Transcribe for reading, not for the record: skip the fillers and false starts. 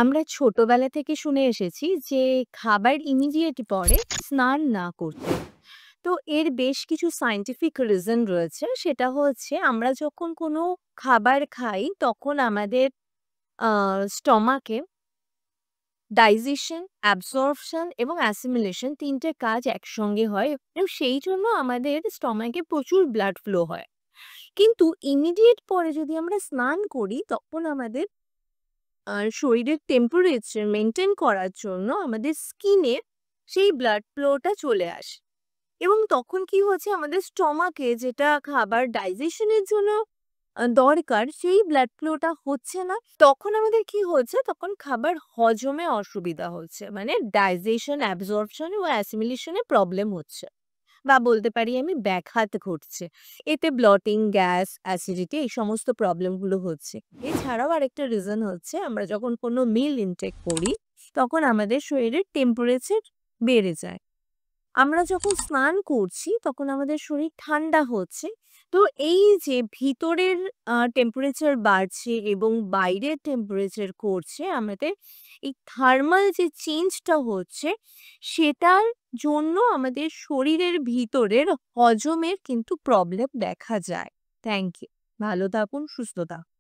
আমরা ছোটবেলা থেকে শুনে এসেছি যে খাবার ইমিডিয়েট পরে স্নান না করতে। তো এর বেশ কিছু সায়েন্টিফিক রিজন রয়েছে। সেটা হচ্ছে আমরা যখন কোনো খাবার খাই তখন আমাদের স্টমাকে ডাইজেশন, অ্যাবসর্পশন এবং অ্যাসিমিলেশন ৩ টে কাজ একসঙ্গে হয় এবং সেই জন্য আমাদের স্টমাকে প্রচুর ব্লাড ফ্লো হয়। কিন্তু ইমিডিয়েট পরে যদি আমরা স্নান করি তখন আমাদের শরীরের টেম্পারেচার মেইনটেইন করার জন্য আমাদের স্কিনে সেই ব্লাড ফ্লোটা চলে আসে এবং তখন কি হচ্ছে আমাদের স্টমাকে যেটা খাবার ডাইজেশনের জন্য দরকার সেই ব্লাড ফ্লোটা হচ্ছে না। তখন আমাদের কি হচ্ছে তখন খাবার হজমে অসুবিধা হচ্ছে। মানে ডাইজেশন, অ্যাবসর্পশন ও অ্যাসিমিলেশনে প্রবলেম হচ্ছে। বা বলতে পারি আমি ব্যাঘাত ঘটছে। এতে ব্লটিং, গ্যাস, অ্যাসিডিটি এই সমস্ত প্রবলেমগুলো হচ্ছে। এছাড়াও আরেকটা রিজন হচ্ছে আমরা যখন কোনো মিল ইনটেক করি, তখন আমাদের শরীরের টেম্পারেচার বেড়ে যায়। আমরা যখন স্নান করছি তখন আমাদের শরীর ঠান্ডা হচ্ছে। তো এই যে ভিতরের টেম্পারেচার বাড়ছে এবং বাইরের টেম্পারেচার করছে আমাদের এই থার্মাল যে চেঞ্জটা হচ্ছে সেটার জন্য আমাদের শরীরের ভিতরের হজমের কিন্তু প্রবলেম দেখা যায়। Thank you. ভালো থাকুন, সুস্থ থাকুন।